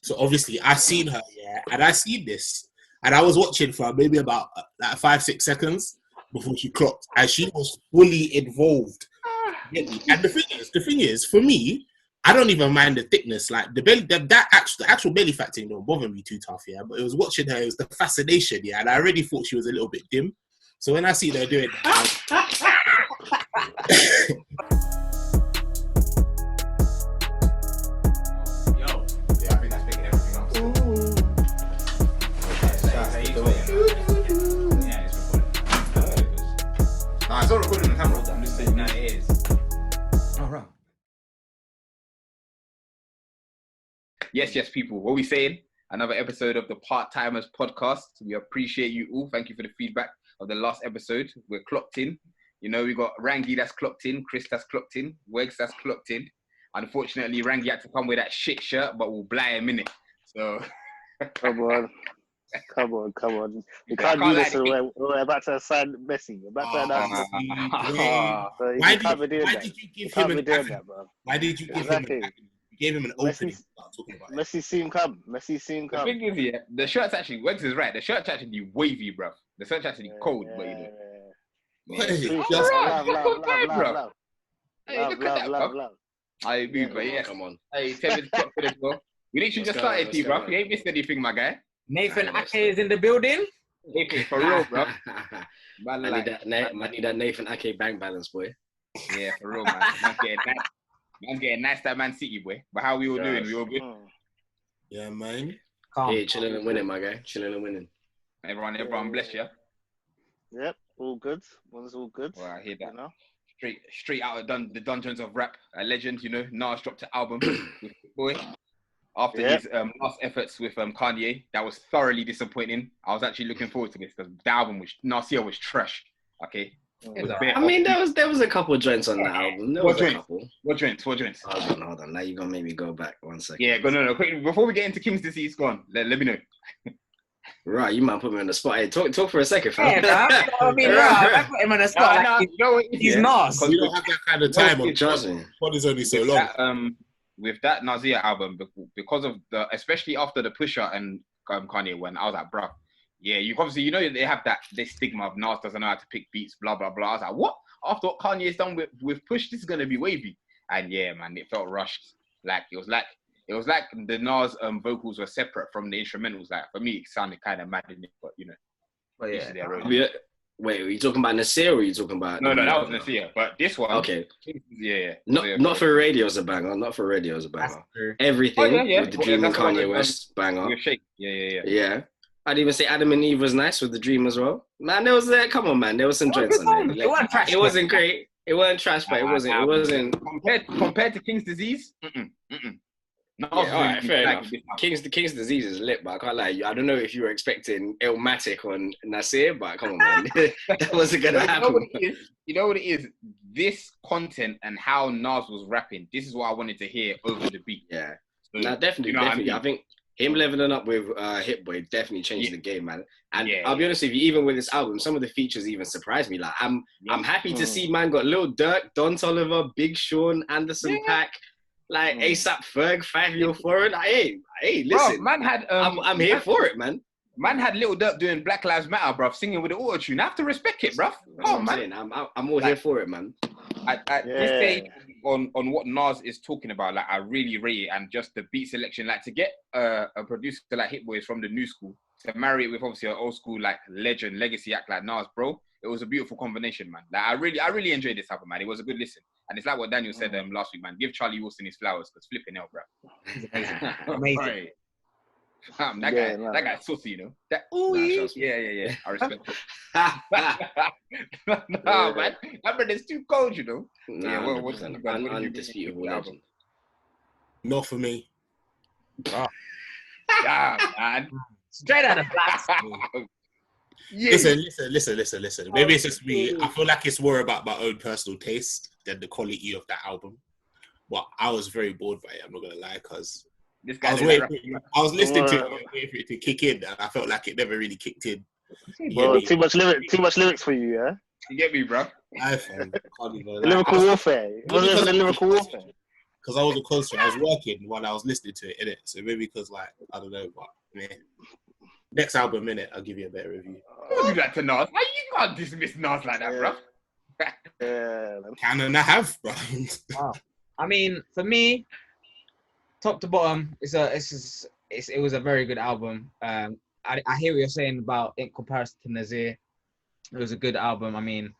So obviously I seen her, yeah, and I seen this, and I was watching for maybe about 5-6 seconds before she clocked, and she was fully involved. And the thing is, for me, I don't even mind the thickness. Like the belly, the actual belly fat thing don't bother me too tough, yeah. But it was watching her, it was the fascination, yeah. And I already thought she was a little bit dim. So when I see her doing that, it's not recording on camera. I'm just saying that it is. All right. Yes, people. What are we saying? Another episode of the Part-Timers podcast. We appreciate you all. Thank you for the feedback of the last episode. We're clocked in. You know, we got Rangi that's clocked in, Chris that's clocked in, Wegz that's clocked in. Unfortunately, Rangi had to come with that shit shirt, but we'll blind him in it. So, Come on. We can't do this. We're about to sign Messi. We're about to announce Messi. Why did you give him an avenue? Why did you give him an avenue? You gave him an opening. Messi soon come. The thing is, yeah, the shirt's actually, Wegz is right. The shirt's actually wavy, bro. The shirt's actually cold, but you know. Love. Hey, look at that, bro. I agree, but yeah. Come on. Hey, Tevin, for this, bro. We literally just started, T, bro. You ain't missed anything, my guy. Nathan Ake is in the building. Nathan, for real, bro. I need that Nathan Ake bank balance, boy. Yeah, for real, man. Man's getting nice that Man City, boy. But how we all doing? We all good? Yeah, man. Hey, chilling and winning, my guy. Chilling and winning. Everyone bless you. Yep, all good. One's all good. Well, I hear that. You know? Straight out of the dungeons of rap. A legend, you know. Nas dropped an album with Boy. After his last efforts with Kanye, that was thoroughly disappointing. I was actually looking forward to this because the album Nasir was trash. Okay. I mean, there was a couple of joints on that album. What joints? Hold on. Now you're gonna make me go back 1 second. Yeah, no. Quick, before we get into King's Disease, go on. Let me know. Right, you might put me on the spot. Hey, talk for a second, fam. Yeah, I mean, I put him on the spot. He's Nas. We don't have that kind of time on trust me. Pod is only so long. With that Nasir album, because of especially after the Pusha and Kanye, when I was like, bruh, yeah, you obviously, they have this stigma of Nas doesn't know how to pick beats, blah, blah, blah. I was like, what? After what Kanye's done with Push, this is going to be wavy. And yeah, man, it felt rushed. Like, it was like the Nas vocals were separate from the instrumentals. Like, for me, it sounded kind of mad in it, but, But yeah. Wait, are you talking about Nasir or are you talking about... No, that was Nasir. But this one... Okay. Yeah. Not for radio as a banger. Everything with the Dream and Kanye West banger. Yeah. Yeah. I'd even say Adam and Eve was nice with the Dream as well. Man, there was come on, man. There was some joints on there. It wasn't great. It wasn't trash, but it wasn't... Compared to King's Disease? No, yeah, all right, fair enough. King's Disease is lit, but I can't lie. I don't know if you were expecting Illmatic on Nasir, but come on, man. That wasn't going to happen. You know what it is? This content and how Nas was rapping, this is what I wanted to hear over the beat. Yeah. So, definitely. I think him leveling up with Hit Boy definitely changed the game, man. And I'll be honest with you, even with this album, some of the features even surprised me. Like, I'm happy to see, man, got Lil Durk, Don Toliver, Big Sean, Anderson .Paak. Like ASAP Ferg, 5-year foreign. Hey, listen. Bro, man had I'm here for it, man. Man had Lil Durk doing Black Lives Matter, bruv, singing with the auto-tune. I have to respect it, bruv. Oh, man. I'm all here for it, man. At this stage, on what Nas is talking about, like, I really rate it. And just the beat selection, like, to get a producer like Hit Boy from the new school, to marry it with, obviously, an old school, like, legend, legacy act like Nas, bro. It was a beautiful combination, man. Like, I really enjoyed this album, man. It was a good listen. And it's like what Daniel said last week, man. Give Charlie Wilson his flowers, because flipping hell, bro. Amazing. That guy's saucy, That yeah. I respect it. No, man. That brother's too cold, Nah, what's an undisputable legend. Not for me. Oh. Yeah, man. Straight out of blast. Yeah. Listen. Maybe it's just me. I feel like it's more about my own personal taste than the quality of that album. But I was very bored by it. I'm not gonna lie, because I was listening to it, waiting for it to kick in, and I felt like it never really kicked in. Well, too much lyrics for you, yeah. You get me, bro? Lyrical warfare. It wasn't even lyrical warfare. because I wasn't close to it. I was working while I was listening to it, innit? So maybe because, like, I don't know, but man. Next album, innit? I'll give you a better review. Don't do that to Nas. How you can't dismiss Nas like that, bro? Yeah. Can and I have, bro. Wow. I mean, for me, top to bottom, it was a very good album. I hear what you're saying about in comparison to Nazir. It was a good album. I mean,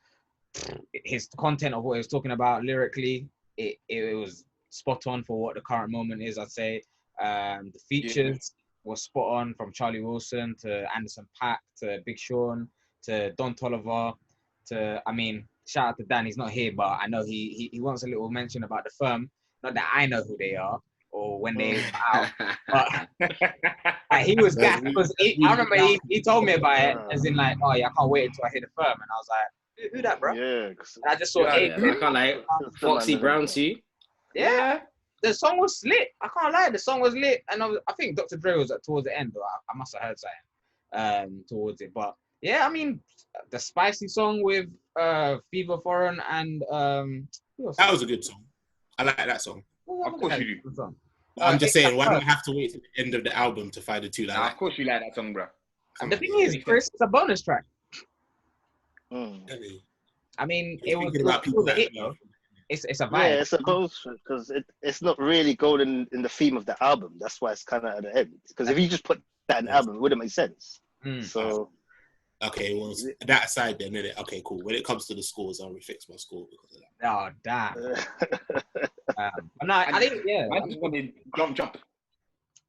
his content of what he was talking about lyrically, it was spot on for what the current moment is, I'd say. The features was spot on, from Charlie Wilson to Anderson .Paak to Big Sean to Don Toliver to, I mean, shout out to Dan. He's not here, but I know he wants a little mention about the firm. Not that I know who they are or when they out, but he was gassed because I remember he told me about it, as in like, oh yeah, I can't wait until I hear the firm, and I was like, who that, bro? Yeah, and I just saw I can't like Foxy Brown too. Yeah, the song was lit. I can't lie, the song was lit, and I think Dr. Dre was towards the end, but I must have heard something towards it. But yeah, I mean, the spicy song with Fever Foreign and that was a good song. I like that song. Of course you do. I'm just saying, why do I have to wait to the end of the album to find the two that I like? Of course you like that song, bro. And the thing is, Chris, it's a bonus track. I mean, it was about people that it's a vibe. Yeah, it's a bonus because it's not really going in the theme of the album. That's why it's kind of at the end. Because if you just put that in the album, it wouldn't make sense. So. Okay, well, that aside then, innit? Okay, cool. When it comes to the scores, I'll refix my score because of that. Oh, damn. No, I think, I just wanted jump.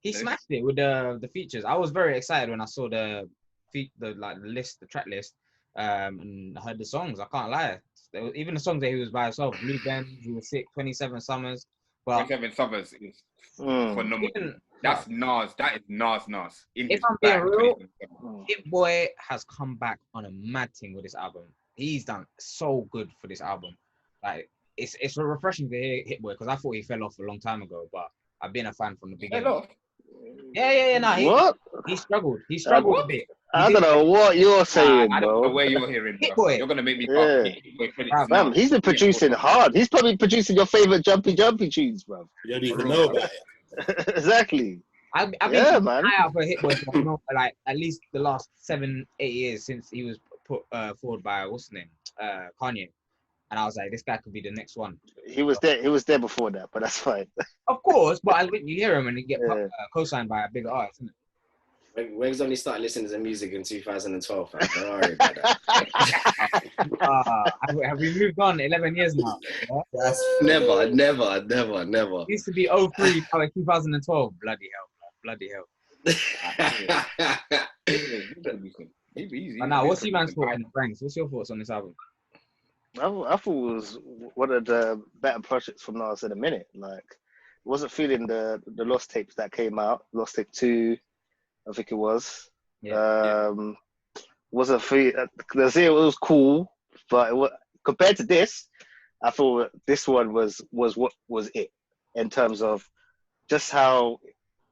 He smashed it with the features. I was very excited when I saw the track list, and I heard the songs. I can't lie. Even the songs that he was by himself, Blue Ben, he was sick, 27 Summers. But 27 Summers is phenomenal. That's Nas. That is Nas. If I'm being real, Hit Boy has come back on a mad thing with this album. He's done so good for this album. Like it's refreshing to hear Hit Boy because I thought he fell off a long time ago, but I've been a fan from the beginning. Yeah. No, he struggled. He struggled a bit. I don't know what you're saying, I don't bro. know where you're hearing, bro. Hit Boy. You're gonna make me Fam, he's been producing hard. He's probably producing your favorite jumpy tunes, bro. You don't even know about it. Exactly. I've been keeping an eye out for Hit Boy for like at least the last 7-8 years since he was put forward by what's his name, Kanye, and I was like, this guy could be the next one. He was there before that, but that's fine. Of course, but when you hear him and you get co-signed by a bigger artist, isn't it? Wegz only started listening to music in 2012. Don't worry about that. Have we moved on 11 years now? Yeah? Never. It used to be 03, now it's 2012. Bloody hell. Now, what's your man's thought on Franks? What's your thoughts on this album? I thought it was one of the better projects from Nas in a minute. Like, wasn't feeling the Lost tapes that came out. Lost Tape 2, I think it was. Wasn't feeling. It was cool, but compared to this, I thought this one was what was it in terms of just how.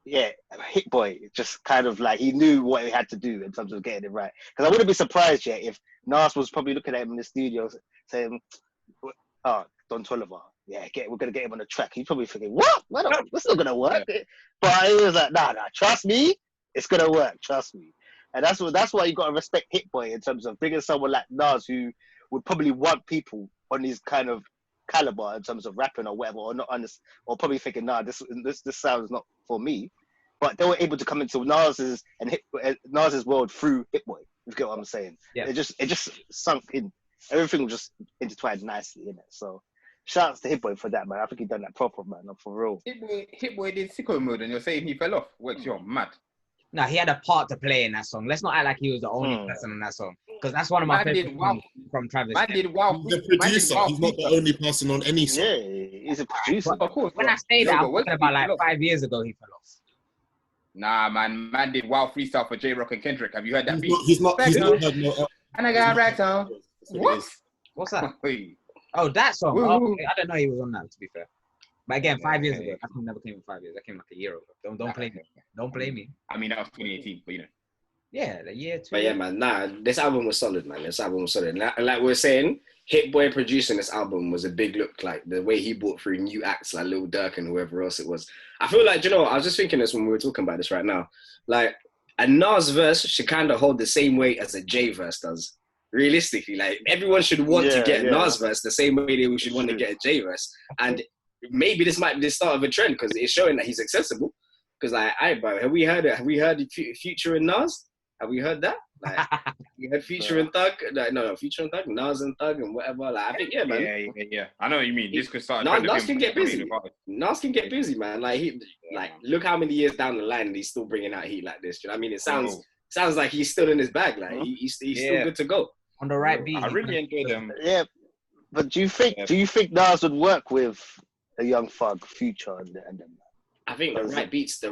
Yeah, Hit Boy just kind of like he knew what he had to do in terms of getting it right. Because I wouldn't be surprised yet if Nas was probably looking at him in the studio saying, "Oh, Don Toliver, we're gonna get him on the track." He's probably thinking, "What? That's not gonna work." But he was like, "Nah, trust me, it's gonna work. Trust me." And that's why you gotta respect Hit Boy in terms of bringing someone like Nas who would probably want people on his kind of caliber in terms of rapping or whatever, or not honest, or probably thinking, "Nah, this sound is not for me." But they were able to come into Nas's world through Hit Boy. You get what I'm saying? Yeah. It just sunk in. Everything was just intertwined nicely in it. So, shouts to Hit Boy for that, man. I think he done that proper, man. For real. Hit Boy did sicko mode, and you're saying he fell off. Wegz, you're mad. No, he had a part to play in that song. Let's not act like he was the only person in that song, because that's one of my favorite songs from Travis. He's the producer. He's not the only person on any song. Yeah, he's a producer. Of course. When I say that, I'm talking about like 5 years ago he fell off. Nah, man did Wild Freestyle for J-Rock and Kendrick. Have you heard that beat? He's not heard no. And I got racks on. What? What's that? Oh, that song. Oh, okay. I don't know he was on that, to be fair. But again, 5 years ago. That song never came in 5 years. That came like a year ago. Don't play me. Don't play me. I mean, that was 2018, but you know. Yeah, the year 2. But yeah, man, this album was solid, man. This album was solid. Like we were saying, Hit Boy producing this album was a big look. Like the way he brought through new acts like Lil Durk and whoever else it was. I feel like, I was just thinking this when we were talking about this right now. Like a Nas verse should kind of hold the same weight as a J verse does. Realistically, like everyone should want to get a Nas verse the same way they should want to get a J verse. And maybe this might be the start of a trend because it's showing that he's accessible. Because like, bro, have we heard it? Have we heard Future and Nas? Have we heard that? Like, we heard Future and Thug. Like, no, Future and Thug, Nas and Thug and whatever. Like, I think, yeah, man. Yeah. I know what you mean. This could start. Nas can get busy. Nas can get busy, man. Like, look how many years down the line and he's still bringing out heat like this. Do you know what I mean? It sounds like he's still in his bag. Like, he's still good to go. On the right beat. I really enjoy them. Yeah, but do you think Nas would work with a Young Thug, Future, and them? I think the right beats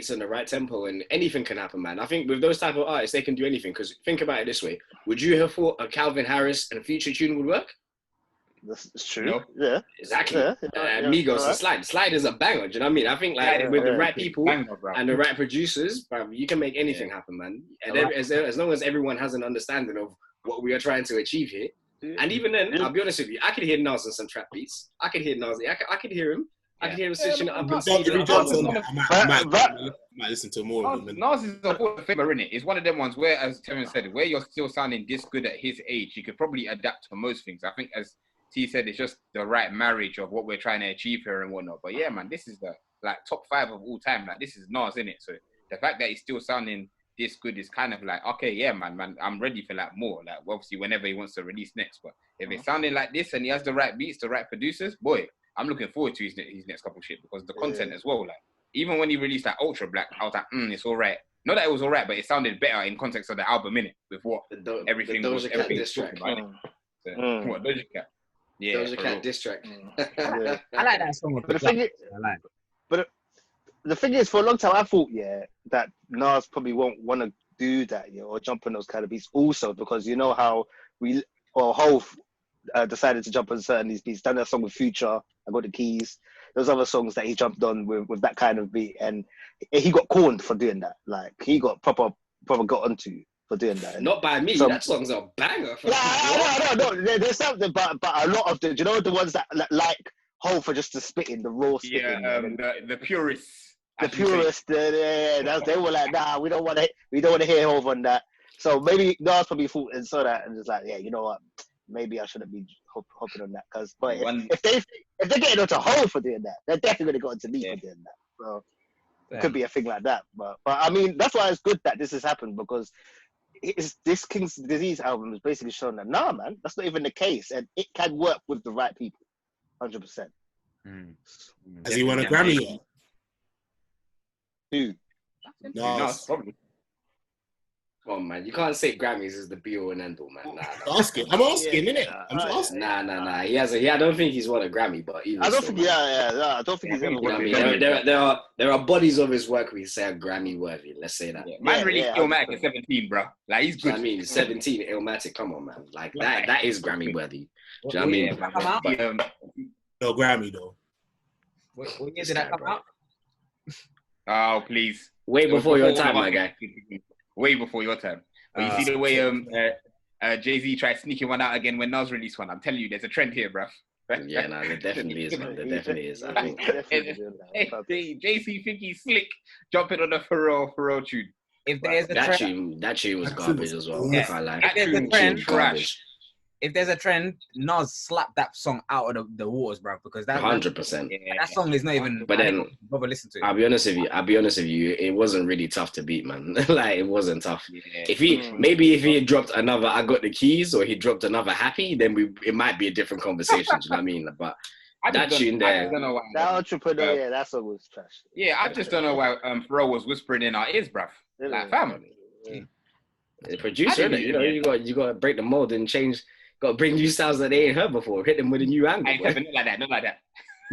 and the right tempo and anything can happen, man. I think with those type of artists, they can do anything. Because think about it this way: would you have thought a Calvin Harris and Future tune would work? That's true. No. Yeah, exactly. Migos and Slide. Slide is a banger. Do you know what I mean? I think with the right people and the right producers, bro, you can make anything happen, man. And as long as everyone has an understanding of what we are trying to achieve here, and even then, I'll be honest with you, I could hear Nas on some trap beats. I could hear Nas. I could hear him. I can hear him switching it up and see I might listen to more of them. Nas is a Hall of Famer, innit? It's one of them ones where, as Tevin said, where you're still sounding this good at his age, you could probably adapt to most things. I think, as T said, it's just the right marriage of what we're trying to achieve here and whatnot. But yeah, man, this is the top 5 of all time. Like, this is Nas, innit? So the fact that he's still sounding this good is kind of like, okay, yeah, man, I'm ready for more. Like, obviously, whenever he wants to release next. But if it's sounding like this and he has the right beats, the right producers, boy, I'm looking forward to his next couple of shit because the content as well. Like, even when he released that Ultra Black, I was like, it's all right. Not that it was all right, but it sounded better in context of the album, innit? With what everything was diss track. What Doja Cat? Yeah, Doja Cat diss track. I like that song. But the thing is, for a long time, I thought that Nas probably won't want to do that, or jump on those kind of beats. Also, because you know how Hov decided to jump on certain these beats. Done that song with Future, I Got the Keys. Those other songs that he jumped on with that kind of beat, and he got corned for doing that. Like, he got proper got onto for doing that. Not by me. That song's a banger. No. There's something, but a lot of the, the ones that like Hov for just the spitting, the raw spitting. The purists. The purists. They were like, nah, we don't want to hear Hov on that. So maybe Nas probably thought and saw that and was like, yeah, you know what? Maybe I shouldn't be hopping on that. But if they're getting onto Hov for doing that, they're definitely going to go into me for doing that. So it could be a thing like that. But I mean, that's why it's good that this has happened, because this King's Disease album is basically showing that, nah, man, that's not even the case. And it can work with the right people. 100%. Has he won a Grammy yet? Who? No, probably. Come on, man. You can't say Grammys is the be-all and end-all, man. Nah. I'm asking, innit? I'm just asking. Nah. He hasn't. I don't think he's won a Grammy, but I don't think. I don't think he's ever won a Grammy. There are bodies of his work we say are Grammy worthy. Let's say that. Man released Illmatic at 17, bro. Like, he's good. I mean, 17 Illmatic. Come on, man. Like that is Grammy worthy. Do you know what I mean? No Grammy though. What year did that come out? Oh, please. Way before your time, my guy. Way before your time. But you see the way Jay-Z tried sneaking one out again when Nas released one. I'm telling you, there's a trend here, bro. Yeah, no, there definitely is, man. There definitely is. I think. Jay-Z think he's slick, jumping on the Pharrell tune. If there's a trend, that tune was garbage as well. Yeah. That tune was garbage. If there's a trend, Nas slapped that song out of the waters, bro, because that 100%. That song is not even. But then, bother listen to it. I'll be honest with you. It wasn't really tough to beat, man. Like, it wasn't tough. Yeah. If he had dropped another "I Got the Keys" or he dropped another "Happy," then it might be a different conversation. Do you know what I mean? But that tune there, that Entrepreneur, that song was trash. Yeah, I just don't know why Pharrell was whispering in our ears, bruv. Like, fam. The producer, you got to break the mold and change. Got to bring new styles that they ain't heard before. Hit them with a new angle. Not like that.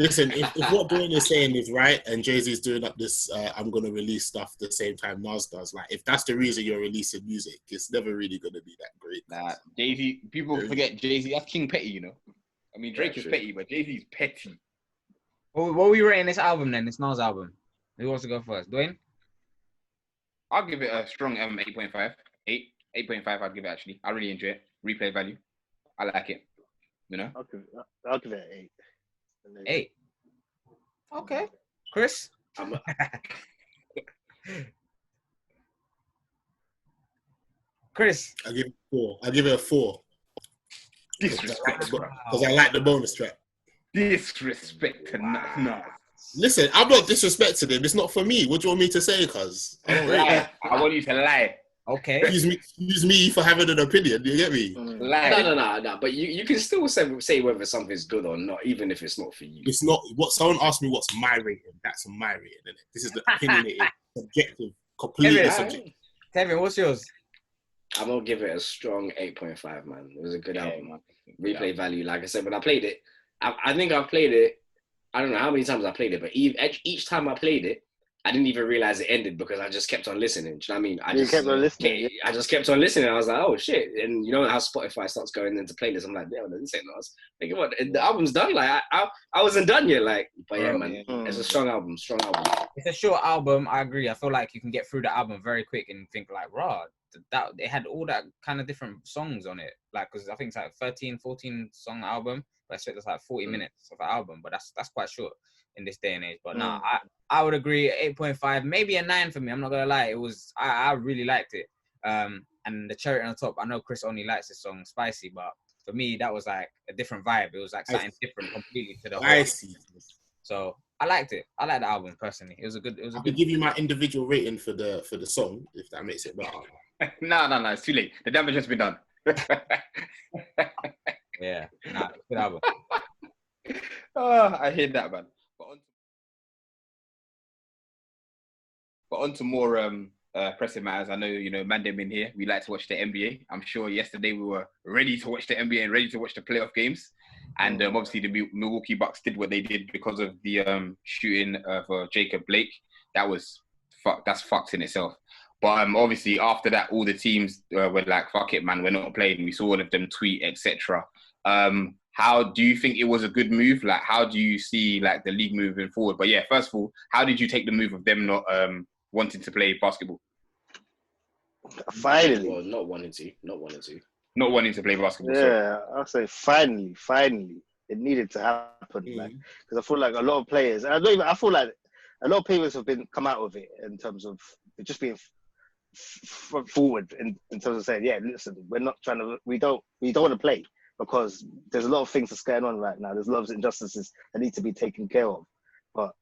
Listen, if what Dwain is saying is right and Jay-Z's doing up this I'm going to release stuff the same time Nas does, like, if that's the reason you're releasing music, it's never really going to be that great. Nah, Jay-Z, people forget Jay-Z, that's King Petty, you know. I mean, Drake is petty, but Jay-Z's petty. What were you rating this album then, this Nas album? Who wants to go first? Dwain? I'll give it a strong 8.5. 8.5. I'd give it actually. I really enjoy it. Replay value. I like it. You know. I'll give it an 8. 8. Okay, Chris. Chris. I give it 4. I give it a 4. Disrespect. Because I like the bonus track. Disrespect to no. Listen, I'm not disrespecting him. It's not for me. What do you want me to say, cuz? Lie. I want you to lie. Okay. Excuse me for having an opinion. Do you get me? Lie. No. But you can still say whether something's good or not, even if it's not for you. It's not. What someone asked me, what's my rating? That's my rating, isn't it? This is the opinionated, subjective, completely subjective. Tevin, what's yours? I'm gonna give it a strong 8.5, man. It was a good album, man. Replay value, like I said, when I played it, I think I played it. I don't know how many times I played it, but each time I played it, I didn't even realize it ended because I just kept on listening. Do you know what I mean? I just kept on listening. I was like, oh shit! And you know how Spotify starts going into playlists. I'm like, yeah, this ain't us. Think what the album's done. Like I wasn't done yet. Like, but yeah, man, it's a strong album. Strong album. It's a short album. I agree. I feel like you can get through the album very quick and think like, raw. That it had all that kind of different songs on it. Like, because I think it's like 13, 14 song album. But I expect it's like 40 minutes of an album. But that's quite short in this day and age. But no, I would agree 8.5, maybe a 9 for me. I'm not gonna lie. It was I really liked it. And the cherry on the top, I know Chris only likes this song Spicy, but for me that was like a different vibe. It was like something different completely to the whole. So I liked it. I like the album personally. It was a good. I could give you my individual rating for the song if that makes it better. No, it's too late. The damage has been done. Yeah, good album. I hear that, man. But on to more pressing matters. I know, Mandem in here. We like to watch the NBA. I'm sure yesterday we were ready to watch the NBA and ready to watch the playoff games. And obviously the Milwaukee Bucks did what they did because of the shooting of Jacob Blake. That's fucked in itself. But obviously after that, all the teams were like, fuck it, man, we're not playing. We saw all of them tweet, etc. How do you think it was a good move? Like, how do you see like the league moving forward? But yeah, first of all, how did you take the move of them not wanting to play basketball? Finally. Well, not wanting to. Not wanting to play basketball. Yeah, I'll say finally. It needed to happen. Like, because I feel like a lot of players, and I feel like a lot of players have come out of it in terms of just being forward in terms of saying, yeah, listen, we're not trying to, we don't want to play because there's a lot of things that's going on right now. There's a lot of injustices that need to be taken care of. But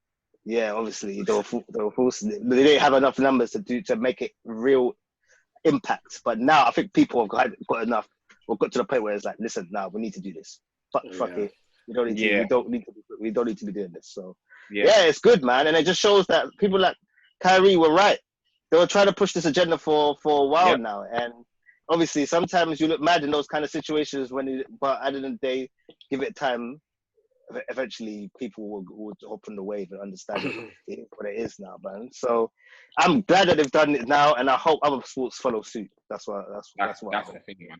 yeah, obviously they were forcing it. They didn't have enough numbers to make it real impact. But now I think people have got enough. We've got to the point where it's like, listen, now we need to do this. Fuck it. We don't need to be doing this. So yeah, it's good, man. And it just shows that people like Kyrie were right. They were trying to push this agenda for a while now. And obviously sometimes you look mad in those kind of situations but at the end of the day, give it time. Eventually people will open the wave and understand what it is now, man. So I'm glad that they've done it now, and I hope other sports follow suit. That's what the thing, man.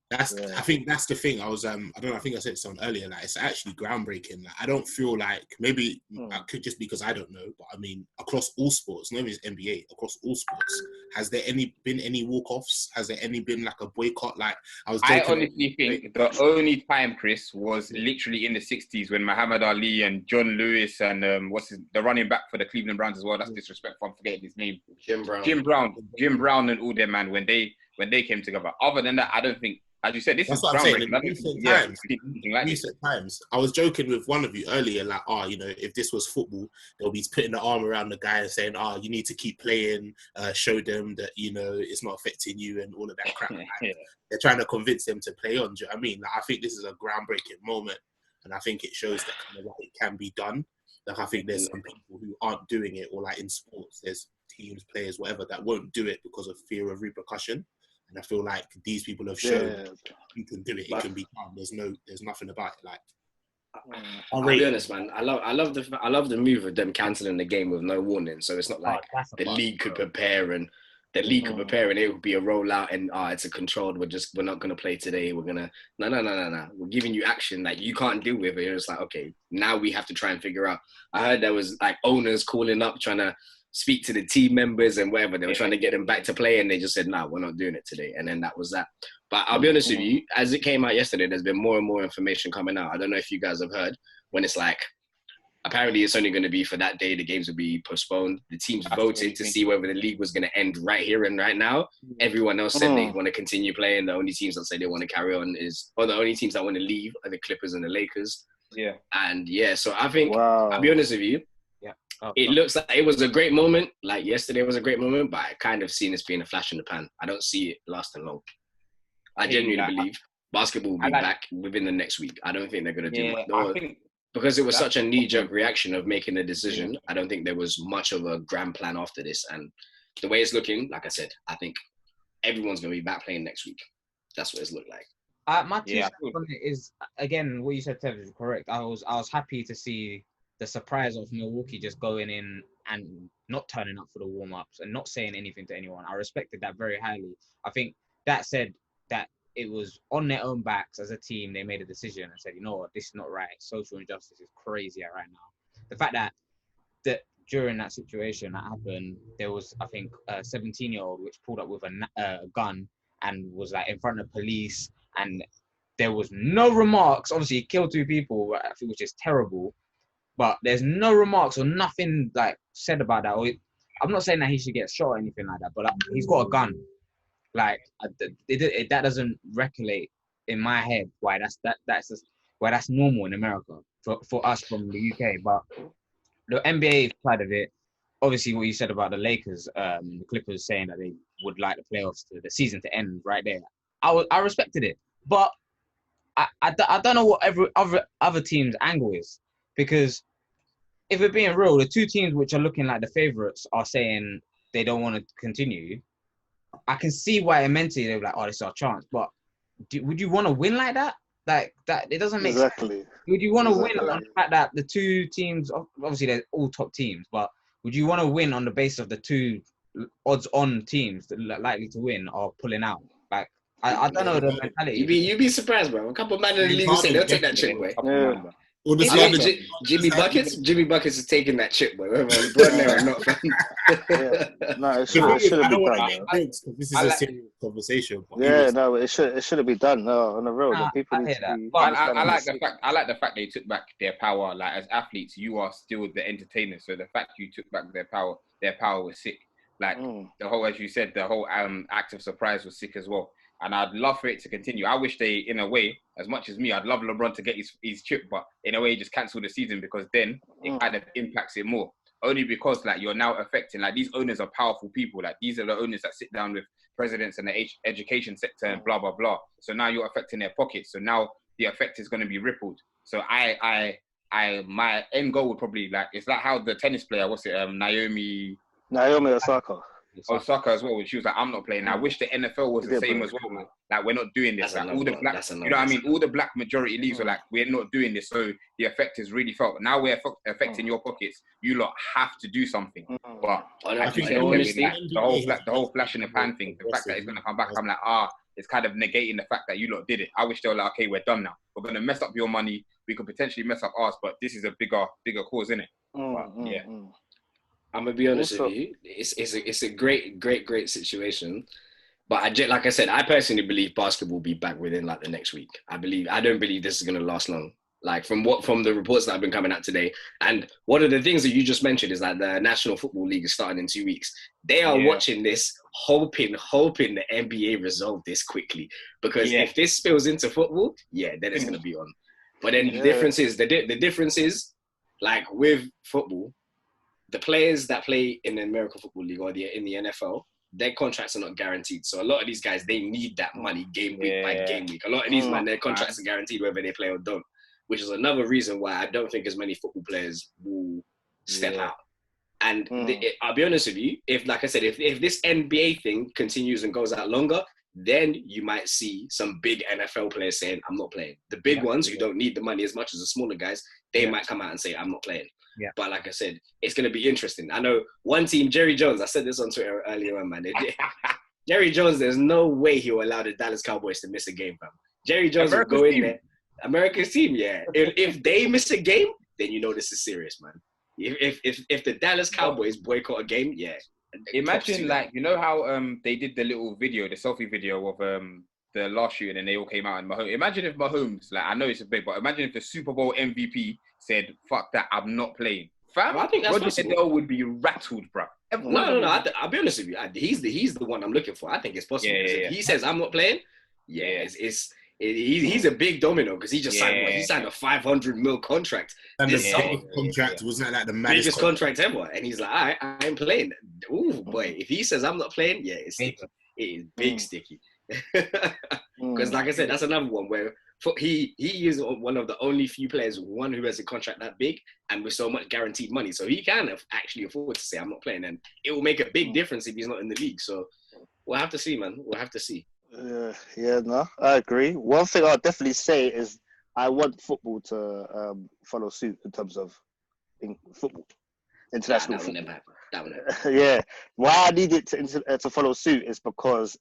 I think that's the thing. I was I don't know, I think I said something earlier, like it's actually groundbreaking. Like I don't feel like, maybe it could just be because I don't know, but I mean across all sports, not even NBA, across all sports, has there been any walk-offs? Has there been like a boycott? Like I honestly think the only time, Chris, was literally in the 60s when Muhammad Ali and John Lewis and the running back for the Cleveland Browns as well. That's disrespectful. I'm forgetting his name. Jim Brown and all them, man, when they came together. Other than that, I don't think. As you said, this is groundbreaking. Recent times, I was joking with one of you earlier, like, if this was football, they'll be putting the arm around the guy and saying, you need to keep playing, show them that, it's not affecting you and all of that crap. They're trying to convince them to play on. Do you know what I mean? Like, I think this is a groundbreaking moment, and I think it shows that kind of like it can be done. Like, I think there's some people who aren't doing it, or like in sports, there's teams, players, whatever, that won't do it because of fear of repercussion. And I feel like these people have shown you can do it. It can be done. There's nothing about it. Like, I'll be honest, man. I love the move of them cancelling the game with no warning. So it's not like the league could prepare and it would be a rollout and it's a controlled. We're not gonna play today. We're gonna no. We're giving you action that you can't deal with. It's like, okay, now we have to try and figure out. I heard there was like owners calling up trying to speak to the team members and whatever. They were trying to get them back to play, and they just said, "Nah, we're not doing it today." And then that was that. But I'll be honest with you, as it came out yesterday, there's been more and more information coming out. I don't know if you guys have heard when it's like, apparently it's only going to be for that day. The games will be postponed. The teams voted to see whether the league was going to end right here and right now. Everyone else said they want to continue playing. The only teams that say they want to carry on the only teams that want to leave are the Clippers and the Lakers. Yeah. And so I think, I'll be honest with you, it looks like it was a great moment. Like yesterday was a great moment, but I kind of seen this being a flash in the pan. I don't see it lasting long. I genuinely believe basketball will be back within the next week. I don't think they're going to do much. Because it was such a knee-jerk reaction of making a decision, I don't think there was much of a grand plan after this. And the way it's looking, like I said, I think everyone's going to be back playing next week. That's what it's looked like. My two cents on it is, again, what you said, Tevin, is correct. I was happy to see the surprise of Milwaukee just going in and not turning up for the warm-ups and not saying anything to anyone. I respected that very highly. I think that said that it was on their own backs as a team. They made a decision and said, you know what, this is not right. Social injustice is crazy right now. The fact that during that situation that happened, there was, I think, a 17-year-old which pulled up with a gun and was like in front of police, and there was no remarks. Obviously, he killed 2 people, which is terrible. But there's no remarks or nothing like said about that. I'm not saying that he should get shot or anything like that, but he's got a gun. Like that doesn't regulate in my head why that's normal in America for us from the UK. But the NBA side of it, obviously, what you said about the Lakers, the Clippers saying that they would like the playoffs, the season to end right there. I respected it, but I don't know what every other team's angle is, because if we're being real, the 2 teams which are looking like the favorites are saying they don't want to continue. I can see why mentally they're like, oh, this is our chance. But would you want to win like that? Like that, it doesn't make sense. Would you want to win on the fact that the 2 teams, obviously they're all top teams, but would you want to win on the basis of the 2 odds-on teams that are likely to win are pulling out? Like, I don't know the mentality. You'd be surprised, bro. A couple of men in the league will say they'll take that chip, boy. Jimmy Buckets is taking that chip, boy. Whether he's born there or not, fam. No, it should have been done. This is a serious conversation. No, it should have been done. No, on the road. People need to be. I like the fact they took back their power. Like, as athletes, you are still the entertainers. So the fact you took back their power was sick. Like the whole, as you said, the whole act of surprise was sick as well. And I'd love for it to continue. I wish they, in a way, as much as me, I'd love LeBron to get his chip, but in a way, just cancel the season, because then it kind of impacts it more. Only because, like, you're now affecting, like, these owners are powerful people. Like, these are the owners that sit down with presidents and the education sector and blah, blah, blah. So now you're affecting their pockets. So now the effect is going to be rippled. So my end goal would probably, like, it's like how the tennis player, Naomi Osaka. Osaka as well. She was like, I'm not playing. I wish the NFL was the same as well, man. Like, we're not doing this. Like, all the black, you know what I mean? All the black majority leagues are like, we're not doing this. So the effect is really felt. Now we're affecting your pockets. You lot have to do something. But I think the whole flash in the pan thing, the fact that it's going to come back, I'm like, it's kind of negating the fact that you lot did it. I wish they were like, okay, we're done now. We're going to mess up your money. We could potentially mess up ours, but this is a bigger cause, isn't it? I'm gonna be honest with you. It's a great situation, but like I said, I personally believe basketball will be back within like the next week. I don't believe this is gonna last long. Like from the reports that have been coming out today, and one of the things that you just mentioned is that the National Football League is starting in 2 weeks. They are watching this, hoping the NBA resolve this quickly, because if this spills into football, then it's gonna be on. But then the difference is like with football, the players that play in the American Football League or in the NFL, their contracts are not guaranteed. So a lot of these guys, they need that money game week by game week. A lot of these their contracts are guaranteed whether they play or don't, which is another reason why I don't think as many football players will step out. And I'll be honest with you, if this NBA thing continues and goes out longer, then you might see some big NFL players saying, I'm not playing. The big ones who don't need the money as much as the smaller guys, they might come out and say, I'm not playing. Yeah. But like I said, it's going to be interesting. I know one team, Jerry Jones, I said this on Twitter earlier on, man. Jerry Jones, there's no way he will allow the Dallas Cowboys to miss a game, fam. Jerry Jones will go in there. America's team, yeah. If they miss a game, then you know this is serious, man. If the Dallas Cowboys boycott a game, yeah. Imagine like you know how they did the little video, the selfie video of the last shooting, and they all came out. And Mahomes. Imagine if Mahomes, like I know it's a big, but imagine if the Super Bowl MVP said, "Fuck that, I'm not playing." Fam, I think Roger Goodell would be rattled, bro. No. I'll be honest with you. He's the one I'm looking for. I think it's possible. Yeah. If he says I'm not playing, he's a big domino because he just signed. He signed a $500 million contract. And the contract was like the biggest contract ever. And he's like, I ain't playing. Ooh, boy, if he says I'm not playing, it's sticky. It is big sticky. Because like I said, that's another one where he is one of the only few players who has a contract that big and with so much guaranteed money, so he can actually afford to say I'm not playing, and it will make a big difference if he's not in the league. So we'll have to see, man. We'll have to see. No, I agree. One thing I'll definitely say is I want football to follow suit in terms of football, international football. Yeah, why I need it to follow suit is because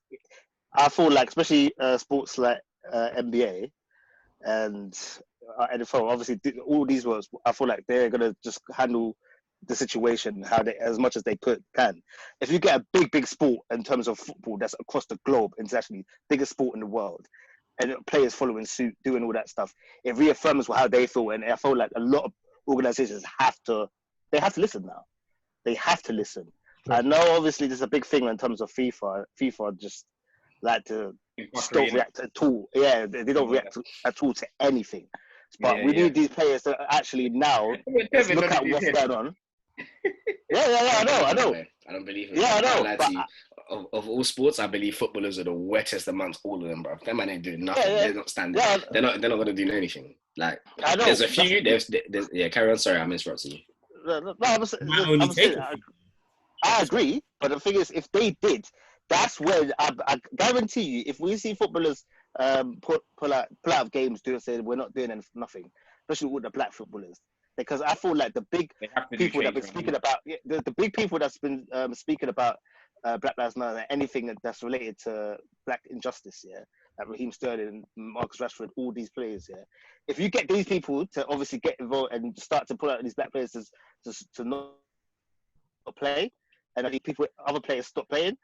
I feel like, especially sports like NBA and NFL, obviously all these words, I feel like they're gonna just handle the situation as much as they can. If you get a big sport in terms of football that's across the globe, internationally, biggest sport in the world, and players following suit, doing all that stuff, it reaffirms how they feel. And I feel like a lot of organizations have to listen now. They have to listen. I know obviously there's a big thing in terms of FIFA. FIFA just like to don't react at all. Yeah, they don't react at all to anything. But we need these players to actually now look at what's going on. I know. I don't believe it. Yeah, I know. Of all sports, I believe footballers are the wettest amongst all of them, bro. Them man ain't doing nothing. They're not standing. Yeah. They're not going to do anything. Like, I know. There's a few. There's carry on. Sorry, I'm interrupting you. I agree, but the thing is, if they did, that's where I guarantee you, if we see footballers pull out of games, say we're not doing nothing, especially with the black footballers, because I feel like the big people that have been speaking about the big people that's been speaking about Black Lives Matter and anything that's related to black injustice, like Raheem Sterling, Marcus Rashford, all these players, if you get these people to obviously get involved and start to pull out these black players to not play, and other players stop playing,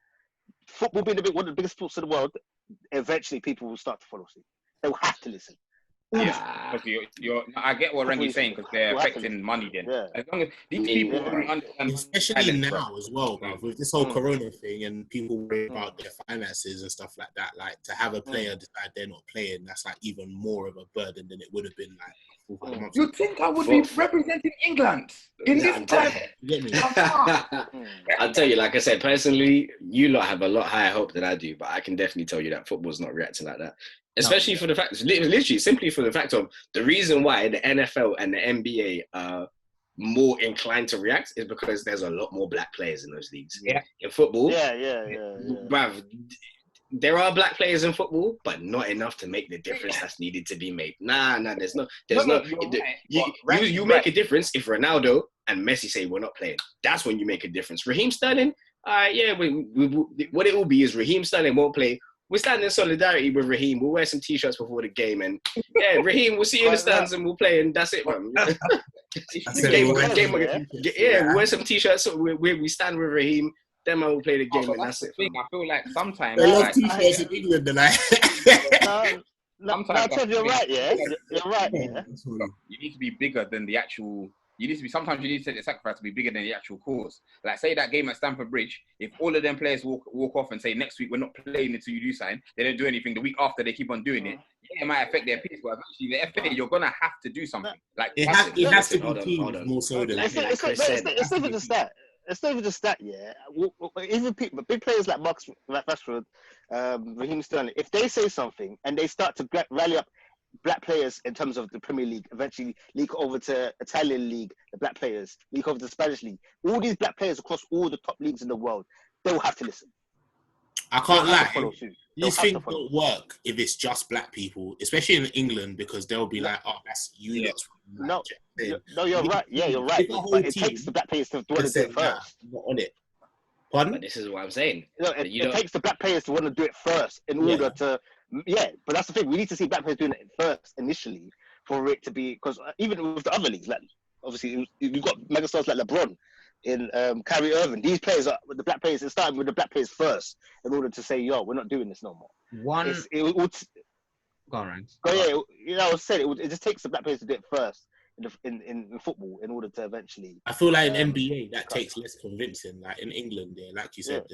football being one of the biggest sports in the world, eventually people will start to follow suit. They'll have to listen. Yeah, I get what Rangi's saying because they're affecting money then. Yeah. As long as these people understand, especially now as well, bro, with this whole corona thing and people worry about their finances and stuff like that, like to have a player decide they're not playing, that's like even more of a burden than it would have been like. You think I would be representing England in this time? I'll tell you, like I said, personally, you lot have a lot higher hope than I do, but I can definitely tell you that football's not reacting like that. Especially for the fact, literally, simply for the fact of the reason why the NFL and the NBA are more inclined to react is because there's a lot more black players in those leagues. Yeah. In football, bruv, there are black players in football, but not enough to make the difference that's needed to be made. Nah, there's no. You make a difference if Ronaldo and Messi say we're not playing. That's when you make a difference. Raheem Sterling, what it will be is Raheem Sterling won't play. We're standing in solidarity with Raheem. We'll wear some t-shirts before the game, and Raheem, we'll see you in the stands and we'll play, and that's it, man. We'll wear some t-shirts. So we stand with Raheem. Then man will play the game, and that's it. I feel like sometimes they love t-shirts in England tonight. Sometimes you're right, yeah. You're right, yeah. You need to be bigger than the actual. Sometimes you need to take the sacrifice to be bigger than the actual cause. Like say that game at Stamford Bridge, if all of them players walk off and say next week we're not playing until you do sign, they don't do anything. The week after they keep on doing it. It might affect their peace, but eventually the FA, you're gonna have to do something. Like it has to be teams more so than. It's not even just that. It's not even just that, yeah. Even people, big players like Marcus Rashford, Raheem Sterling, if they say something and they start to rally up black players in terms of the Premier League, eventually leak over to Italian League, the black players, leak over to the Spanish League, all these black players across all the top leagues in the world, they'll have to listen. I can't lie. These things don't work if it's just black people, especially in England, because they'll be like, "Oh, that's you." Yeah. No, you're right. Yeah, you're right. But it takes the black players to want to do it first. Not on it. Pardon? But this is what I'm saying. It takes the black players to want to do it first in order to. Yeah, but that's the thing. We need to see black players doing it first initially for it to be, because even with the other leagues, like obviously you've got megastars like LeBron in Kyrie Irving. These players are the black players. It started with the black players first in order to say, "Yo, we're not doing this no more." Go on, Rangi. I said it just takes the black players to do it first in football in order to eventually. I feel like in NBA that takes less convincing. Like in England, like you said,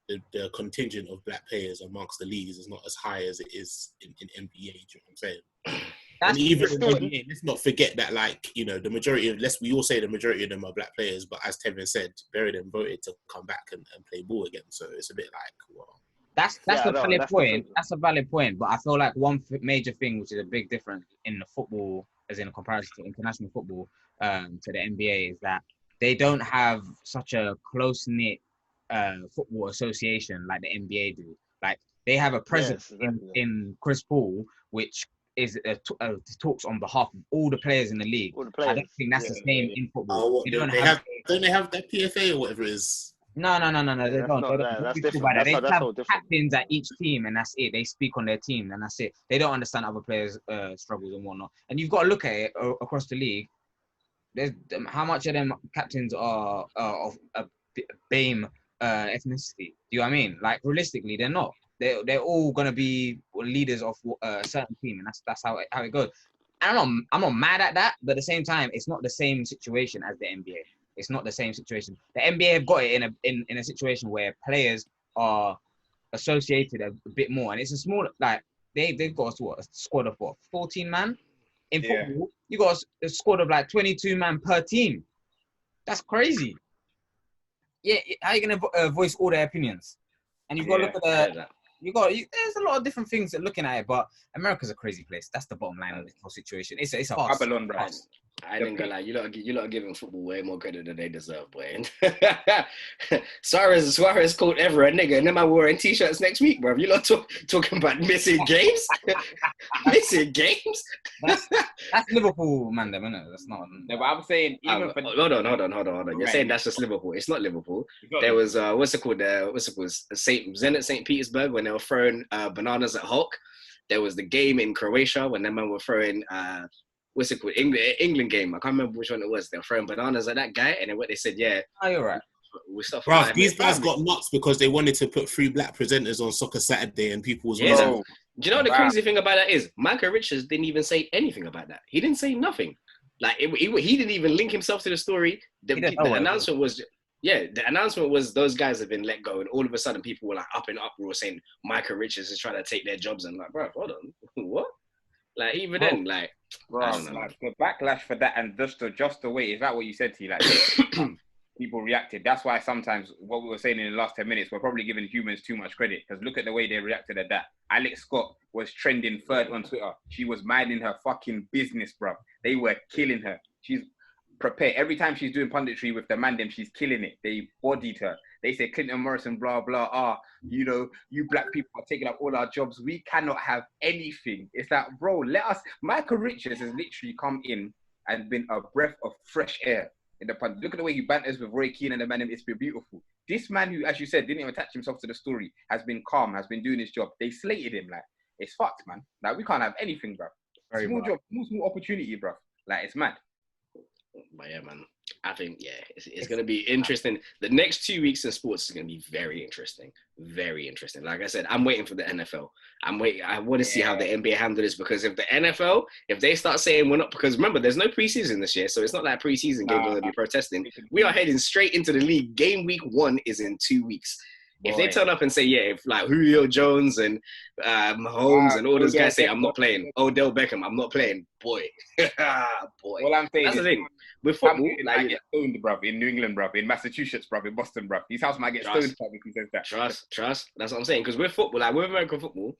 the contingent of black players amongst the leagues is not as high as it is in NBA. Do you know what I'm saying? And even in NBA, let's not forget that, like, you know, the majority of, we all say the majority of them are black players, but as Tevin said, very of them voted to come back and play ball again. So it's a bit like, well. That's a valid point. That's a valid point. But I feel like one major thing, which is a big difference in the football, as in comparison to international football, to the NBA, is that they don't have such a close-knit football association like the NBA do. Like, they have a president in Chris Paul, which is talks on behalf of all the players in the league. I don't think that's the same in football. Don't they have that PFA or whatever it is? No. They don't. That's different. They have captains at each team, and that's it. They speak on their team, and that's it. They don't understand other players' struggles and whatnot. And you've got to look at it across the league. There's how much of them captains are of a BAME ethnicity. Do you know what I mean? Like, realistically, they're not. They're all gonna be leaders of a certain team, and that's how it goes. I'm not mad at that, but at the same time, it's not the same situation as the NBA. It's not the same situation. The NBA have got it in a situation where players are associated a bit more, and it's a small, like, they've got a squad of 14 man. In football, you got a squad of like 22 man per team. That's crazy. Yeah, how are you gonna voice all their opinions? And you've got to look at there's a lot of different things that looking at it, but America's a crazy place. That's the bottom line of this whole situation. It's a Babylon, bro. I ain't gonna lie, you lot are giving football way more credit than they deserve, boy. Suarez called ever a nigga, and then I'm wearing t-shirts next week, bro. You lot talking about missing games? Missing games? That's Liverpool, man, them, isn't it? That's not. No, but I'm saying even for hold on. You're saying that's just Liverpool. It's not Liverpool. There was Zenit St. Petersburg when they were throwing bananas at Hulk. There was the game in Croatia when them men were throwing England game. I can't remember which one it was. They were throwing bananas at that guy, and then they said, "Yeah, oh, you're right." Bro, these guys got nuts because they wanted to put 3 black presenters on Soccer Saturday, and people was. Do you know what the crazy thing about that is? Michael Richards didn't even say anything about that. He didn't say nothing. Like he didn't even link himself to the story. The announcement was. Yeah, the announcement was those guys have been let go, and all of a sudden people were like up in uproar saying Michael Richards is trying to take their jobs, and like, bro, hold on, what? Like, even then, like, bro, like the backlash for that, and just the way, is that what you said to you? Like, people reacted. That's why sometimes what we were saying in the last 10 minutes, we're probably giving humans too much credit, because look at the way they reacted at that. Alex Scott was trending third on Twitter. She was minding her fucking business, bro. They were killing her. She's prepared. Every time she's doing punditry with the mandem, she's killing it. They bodied her. They say Clinton Morrison, blah, blah, you know, you black people are taking up all our jobs. We cannot have anything. It's like, bro, let us. Michael Richards has literally come in and been a breath of fresh air in the pundit. Look at the way he banters with Roy Keane and the mandem. It's been beautiful. This man who, as you said, didn't even attach himself to the story, has been calm, has been doing his job. They slated him. Like, it's fucked, man. Like, we can't have anything, bro. Small job, small opportunity, bro. Like, it's mad. But yeah, man, I think, it's going to be interesting. The next 2 weeks in sports is going to be very interesting. Very interesting. Like I said, I'm waiting for the NFL. I want to see how the NBA handle this, because if the NFL, if they start saying we're not, because remember, there's no preseason this year, so it's not like preseason game going to be protesting. We are heading straight into the league. Game week 1 is in 2 weeks. If they turn up and say, if like Julio Jones and Mahomes and all those guys say, I'm not playing, Odell Beckham, I'm not playing, boy. Well, I'm saying that's the thing. With football, like, get stoned, bruv, in New England, bruv, in Massachusetts, bruv, in Boston, bruv. His house might get stoned if he says that. Trust. That's what I'm saying. Because with football, like with American football,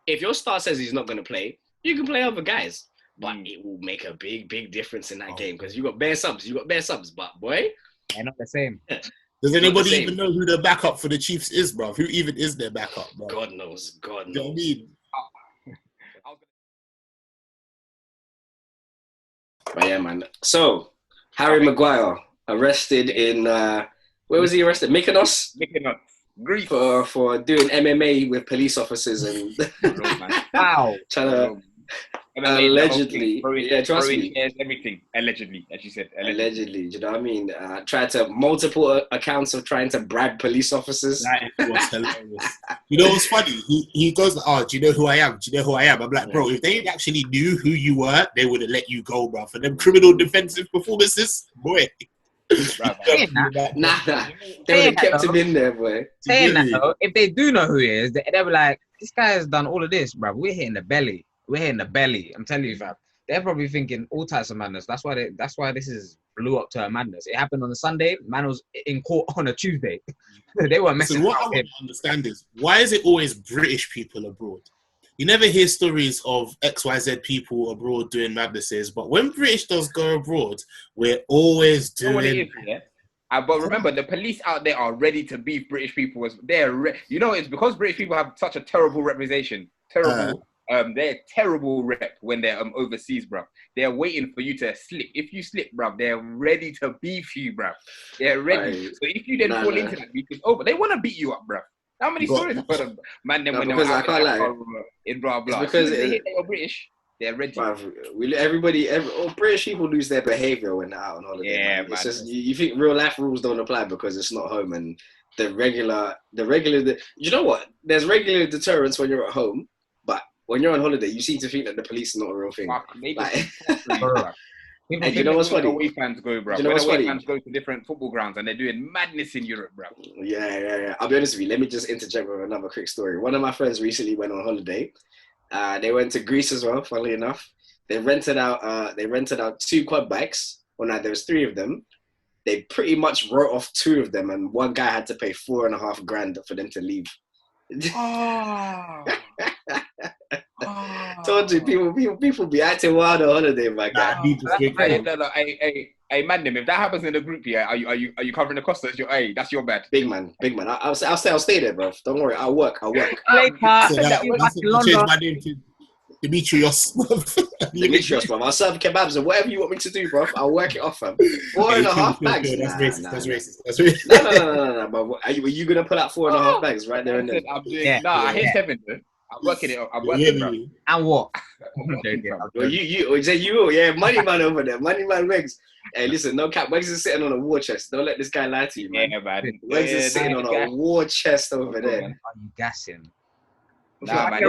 if your star says he's not going to play, you can play other guys. But it will make a big, big difference in that game, because you got bare subs. But, boy, they're not the same. Does anybody even know who the backup for the Chiefs is, bro? Who even is their backup, bro? God knows. You know what I mean? But yeah, man. So, Harry Maguire arrested in, where was he arrested? Mykonos? Greece. For doing MMA with police officers and wow. allegedly, trust me. Everything, allegedly, as you said. Allegedly, do you know what I mean? Tried to multiple accounts of trying to bribe police officers. That was hilarious. You know what's funny? He goes, "Oh, do you know who I am? Do you know who I am?" I'm like, bro, if they actually knew who you were, they would have let you go, bro. For them criminal defensive performances, boy. They would have kept him in there, boy. Saying that though, if they do know who he is, they'll be like, this guy has done all of this, bro. We're hitting the belly. I'm telling you, fam. They're probably thinking all types of madness. That's why this is blew up to a madness. It happened on a Sunday. Man was in court on a Tuesday. They weren't messing. So what I want to understand is, why is it always British people abroad? You never hear stories of XYZ people abroad doing madnesses, but when British does go abroad, we're always doing. But remember, the police out there are ready to beef British people. It's because British people have such a terrible reputation. They're terrible rep when they're overseas, bruv. They're waiting for you to slip. If you slip, bruv, they're ready to beef you, bruv. They're ready. So if you then fall into that beef, it's over. They want to beat you up, bruv. How many stories I've heard of man them when they were in blah blah? Because they were British, they're ready. Bruv, British people lose their behaviour when they're out on holiday. Yeah, man. It's just you think real life rules don't apply because it's not home, and the regular. You know what? There's regular deterrence when you're at home, but when you're on holiday, you seem to think that the police are not a real thing. And you know what's funny? Away fans go, bro. Fans go to different football grounds and they're doing madness in Europe, bro. Yeah. I'll be honest with you. Let me just interject with another quick story. One of my friends recently went on holiday. They went to Greece as well. Funnily enough, they rented out 2 quad bikes. Well, no, there was 3 of them. They pretty much wrote off 2 of them, and one guy had to pay $4.5 grand for them to leave. Told you, people be acting wild on holiday, my guy. Hey, man, if that happens in the group, are you covering the cost? That's your bad. Big man. I'll stay there, bro. Don't worry, I'll work. Change my name to Demetrios. Demetrios, bro. I'll serve kebabs and whatever you want me to do, bro. I'll work it off, fam. 4.5 bags. That's racist. No. But are you gonna pull out 4.5 bags right there and then? I hear Tevin, though. I'm working it. Bro. And what? You, money man over there, money man Wegz. Hey, listen, no cap. Wegz is sitting on a war chest. Don't let this guy lie to you, man. Yeah, man. Wegz is sitting on a war chest over there. Are you gassing? If I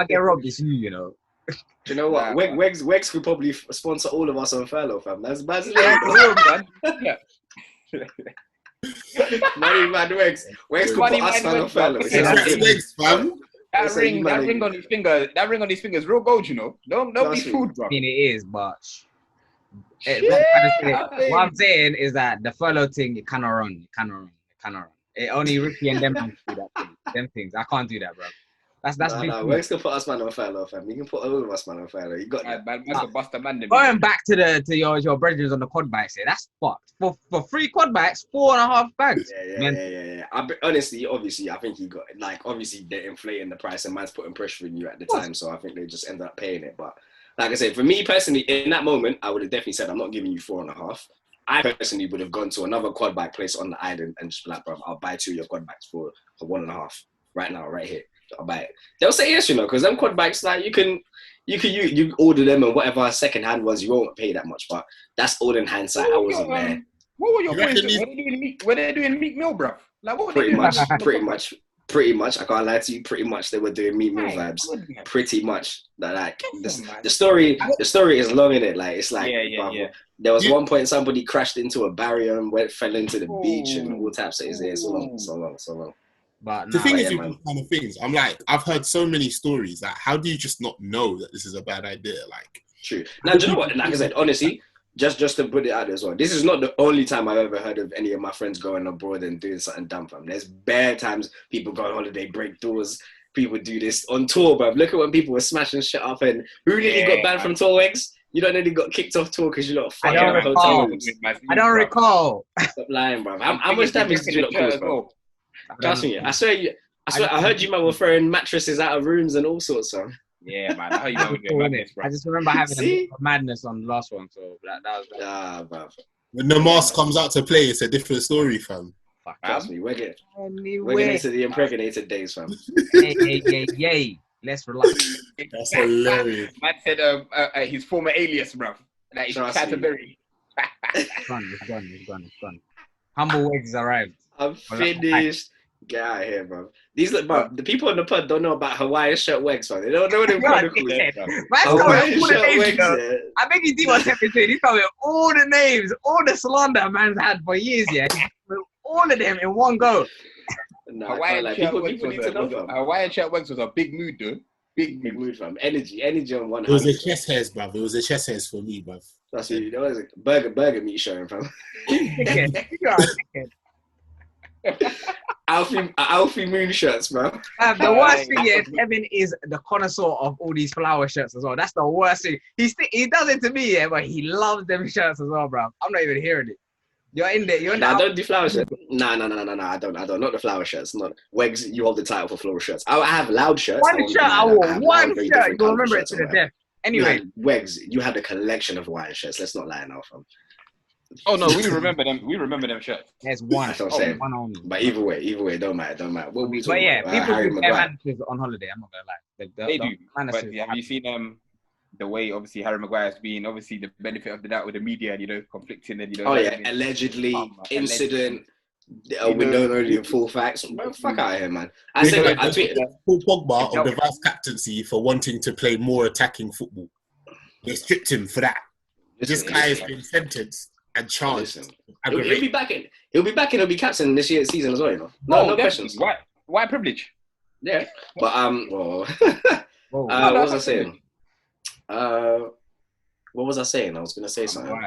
get robbed, it's you know. Do you know what? Wegz could probably sponsor all of us on furlough, fam. That's bad. Yeah. Money man Wegz. Wegz could put us on furlough. Wegz, fam. That ring on his finger, is real gold, you know. Don't be fooled, bro. I mean, it is, but what I'm saying is that the follow thing, it cannot run. It only Ricky and them do that thing. Them things. I can't do that, bro. That's big. Wegz can put us man on furlough, fam. You can put all of us man on furlough. You got that. Going back to your brethren on the quad bikes, that's fucked. For 3 quad bikes, 4.5 bags. Yeah. Honestly, obviously, I think he got obviously they're inflating the price and man's putting pressure on you at the time, so I think they just ended up paying it. But like I said, for me personally, in that moment, I would have definitely said, I'm not giving you 4.5. I personally would have gone to another quad bike place on the island and just be like, bro, I'll buy 2 of your quad bikes for 1.5 right now, right here. I'll buy it. They'll say yes, you know, because them quad bikes, like you order them and whatever second hand was, you won't pay that much. But that's all in hindsight. I wasn't there. What were your points? Were they doing meat meal, bro? Like what were they doing? Pretty much. I can't lie to you. Pretty much, they were doing meat meal vibes. Pretty much. Like the story is long in it. Like it's like there was one point somebody crashed into a barrier and fell into the beach and all types of things. So long. But the thing is with these kind of things, I'm like, I've heard so many stories. Like, how do you just not know that this is a bad idea? Like, true. Now, do you know what? Like I said, honestly, just to put it out there as well, this is not the only time I've ever heard of any of my friends going abroad and doing something dumb, fam. There's bare times people go on holiday, break doors. People do this on tour, bruv. Look at when people were smashing shit up, and who nearly got banned from tour, Wegz? You don't nearly got kicked off tour because you're not fucking at hotel rooms. I don't recall. Stop lying, bruv. How much damage did you not cause, bro? Trust me, I swear, I heard you, man, were throwing mattresses out of rooms and all sorts, of. Yeah, man. I heard you were doing madness, bro. I just remember having a madness on the last one, so that was. Bruv. When the mask comes out to play, it's a different story, fam. Trust me, we're getting into the impregnated days, fam. Yay. Let's relax. That's hilarious. Man said his former alias, bruv. That is Canterbury. It's gone. Humble Wegz arrived. I'm finished. Get out of here, bro. These look, bro. The people in the pod don't know about Hawaiian shirt Wegz, man. They don't know what they're calling it. Hawaiian shirt Wegz. I think you see what Tevin said. He's coming all the names, all the slander man's had for years. Yeah, all of them in one go. No, Hawaiian shirt Wegz was a big mood, though. Big mood, fam. Energy on one. It was a chest hairs, bruv. It was a chest hairs for me, bruv. That's it. That was a burger meat showing, fam. Alfie Moon shirts, bro. The worst thing is, Tevin is the connoisseur of all these flower shirts as well. That's the worst thing. He does it to me, yeah, but he loves them shirts as well, bro. I'm not even hearing it. You're in there. I don't do flower shirts. No. I don't. Not the flower shirts. Not Wegz. You hold the title for floral shirts. I have loud shirts. One shirt I wore. One shirt. You'll remember it to the death. Anyway, Wegz, you had a collection of Hawaiian shirts. Let's not lie now, fam. Oh no, we remember them. We remember them shirts. There's one. That's what I'm saying. One only. But either way, don't matter. But yeah, people Harry do Maguire. managers on holiday. I'm not gonna lie. They do. But have you seen the way obviously Harry Maguire has been obviously the benefit of the doubt with the media and conflicting and allegedly incident. We don't know the full facts. Fuck out of here, man. I tweeted Paul Pogba of the vice captaincy for wanting to play more attacking football. They stripped him for that. This guy has been sentenced and charged. He'll be back in. He'll be captain this year's season as well. You know, no questions. Why privilege? Yeah, but what was I saying? What was I saying? I was gonna say something.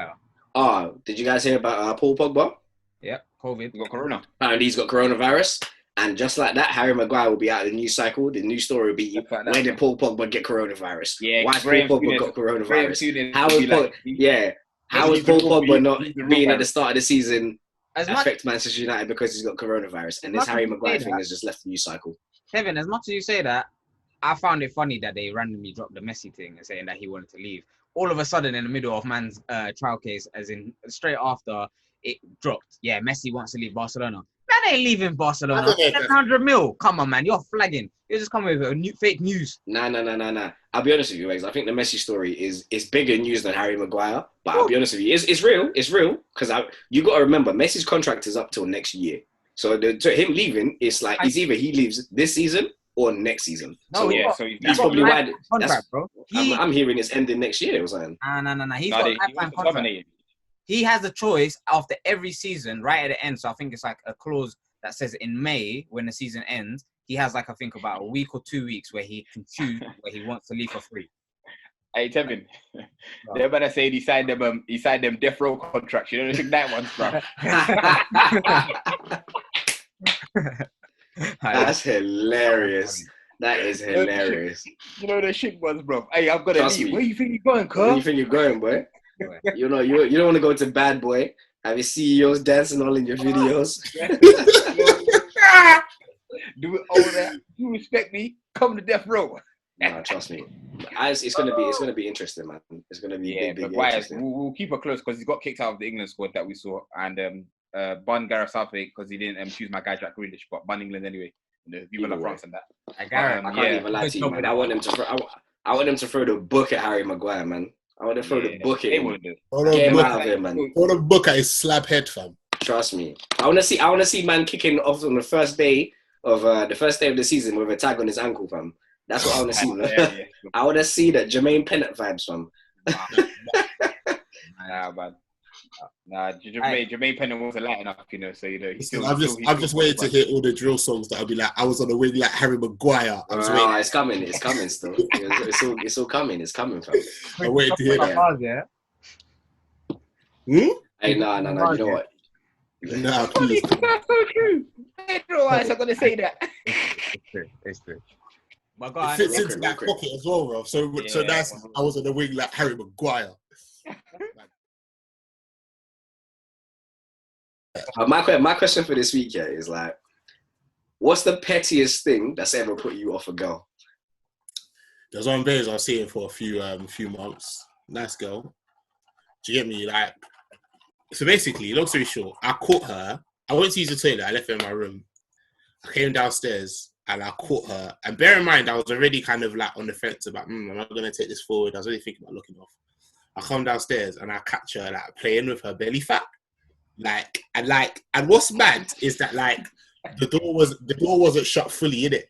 Wow. Did you guys hear about Paul Pogba? Yeah, COVID. He got corona. Apparently he's got coronavirus. And just like that, Harry Maguire will be out of the news cycle. The news story will be, where did Paul Pogba get coronavirus? Yeah, why has Paul Pogba got coronavirus? How is Paul Pogba not being at the start of the season affect Manchester United because he's got coronavirus? And this Harry Maguire thing has just left the news cycle. Kevin, as much as you say that, I found it funny that they randomly dropped the Messi thing and saying that he wanted to leave. All of a sudden, in the middle of man's trial case, as in straight after it dropped, yeah, Messi wants to leave Barcelona. Man ain't leaving Barcelona. 700 mil. Come on, man. You're flagging. You're just coming with fake news. Nah. I'll be honest with you, Wegz. I think the Messi story is bigger news than Harry Maguire. But I'll be honest with you, it's real. It's real. Because you got to remember, Messi's contract is up till next year. So him leaving, it's like it's either he leaves this season or next season. No, so that's probably why. I'm hearing it's ending next year. Was saying. No. He's got a lifetime contract. He has a choice after every season, right at the end. So I think it's like a clause that says in May, when the season ends, he has like, I think about a week or 2 weeks where he can choose where he wants to leave for free. Hey, Tevin, they're going to say he signed them death row contracts. You don't think that one's, bro? That's hilarious. That is hilarious. You know the shit ones, bro. Hey, I've got to leave. Where you think you're going, cuz? Where you think you're going, boy? You know, you don't want to go to Bad Boy. Have your CEOs dancing all in your videos. Do it over there. You respect me? Come to death row. No, trust me. It's gonna be interesting, man. It's gonna be big interesting. We'll keep it close because he got kicked out of the England squad that we saw, and bun Gareth Southgate because he didn't choose my guy Jack Grealish, but bun England anyway. Viva la France and that. I can't even lie to you, man. I want him to throw the book at Harry Maguire, man. I want to throw the book at him. Get him out of here, man. Throw the book at his slab head, fam. Trust me. I want to see man kicking off on the first day of the season with a tag on his ankle, fam. That's what I want to see, man. I want to see that Jermaine Pennant vibes, fam. Jermaine Pennant wasn't light enough, so I've just waited to hear all the drill songs that'll be like, I was on the wing like Harry Maguire. It's coming still. It's all coming. It's coming, fam. I'm waiting to hear that. Hey, no. You know what? Nah, please. That's so true. I don't know why I'm going to say that. It's true. It fits into that pocket as well, bro. So that's I was on the wing like Harry Maguire. My question for this week is like, what's the pettiest thing that's ever put you off a girl? There's one bears I was seeing for a few months. Nice girl. Do you get me? Like, so basically, long story short, I caught her. I went to use the toilet. I left her in my room. I came downstairs and I caught her. And bear in mind, I was already kind of like on the fence about, am I going to take this forward? I was already thinking about looking off. I come downstairs and I catch her like playing with her belly fat. And what's mad is that like the door wasn't shut fully in it.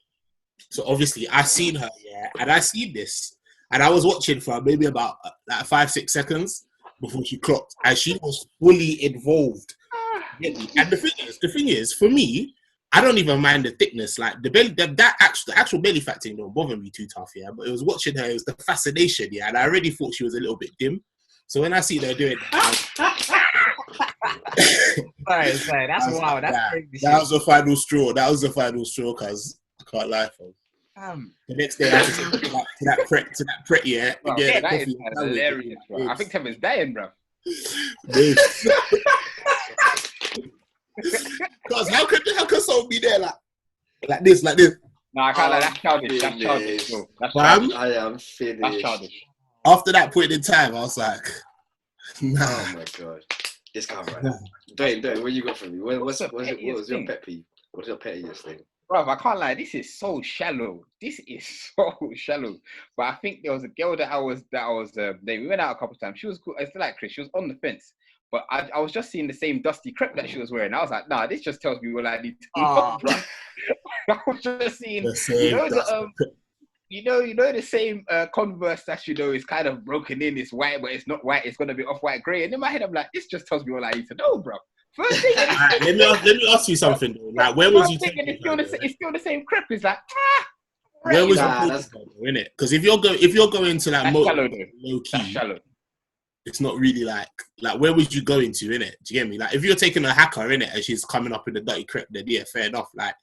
So obviously I seen her, and I seen this. And I was watching for maybe about like 5-6 seconds before she clocked. And she was fully involved. And the thing is, for me, I don't even mind the thickness. Like the actual belly fat thing don't bother me too tough, but it was watching her, it was the fascination, and I already thought she was a little bit dim. So when I see her doing that, sorry, that's wild. That was the final straw. Cause I can't lie, for the next day I just to that pret, Bro, that is hilarious, bro. I think Tevin's dying, bro. Because how could someone be there like this? No, I can't lie. That's childish. That's childish. I am finished. That's childish. After that point in time, I was like, nah. Oh my god, this can't right. Dwain, what you got for me? What was your pet peeve? What's your pettiest thing? Bro, I can't lie. This is so shallow. But I think there was a girl that I was. We went out a couple of times. She was cool. I still like Chris. She was on the fence. But I was just seeing the same dusty crepe that she was wearing. I was like, nah, this just tells me what I need to know, bro. I was just seeing, the same Converse that is kind of broken in. It's white, but it's not white. It's gonna be off-white grey. And in my head, I'm like, this just tells me what I need to know, bro. First thing, right, let me ask you something though. Like, where was you taking it's still the same crepe. It's like, where was you in it? Because if you're going to like low key. That's shallow. It's not really like where was you going to, innit? Do you get me? Like, if you're taking a hacker, innit, and she's coming up in the dirty crep, then yeah, fair enough. Like,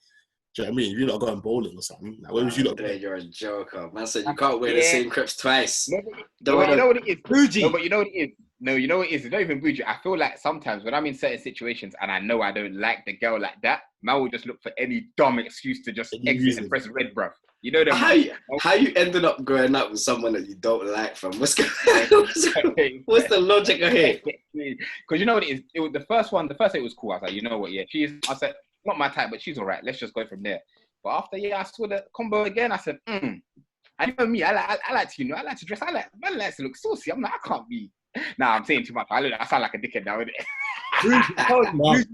do you know what I mean? If you're not going bowling or something, like, where was you not going? You're a joker. Man said you can't wear the same creps twice. You know what it is? Bougie. No, but you know what it is? No, you know what it is? It's not even bougie. I feel like sometimes when I'm in certain situations and I know I don't like the girl like that, man will just look for any dumb excuse to just exit and press red, bruv. You know that. How you ended up growing up with someone that you don't like from? What's the logic of it? Because you know what it is? It was the first day it was cool. I was like, you know what? Yeah, I said, not my type, but she's all right. Let's just go from there. But after, I saw the combo again. I said, I know me. I like to, I like to dress. Man likes to look saucy. I'm like, I can't be. Nah, I'm saying too much. I sound like a dickhead now, innit?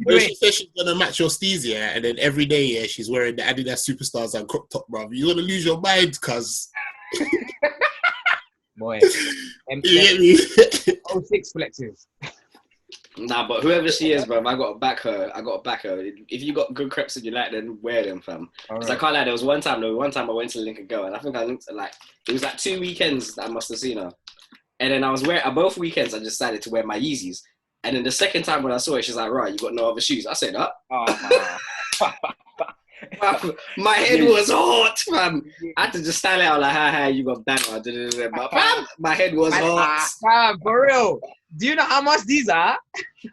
When she says she's gonna match your steez, and then every day, she's wearing the Adidas Superstars and crop top, bro. You're gonna lose your mind, cuz. Boy, you get me? 06 flexes. Nah, but whoever she is, bro, I gotta back her. If you got good crepes that you like, then wear them, fam. Because I can't lie, there was one time I went to link a girl, and I think I linked it was like 2 weekends that I must have seen her. And then I was wearing, both weekends I decided to wear my Yeezys. And then the second time when I saw her, she's like, right, you got no other shoes. I said, my head was hot, fam. I had to just stand out like, hi, you got banger. But fam, my head was hot. For real. Do you know how much these are?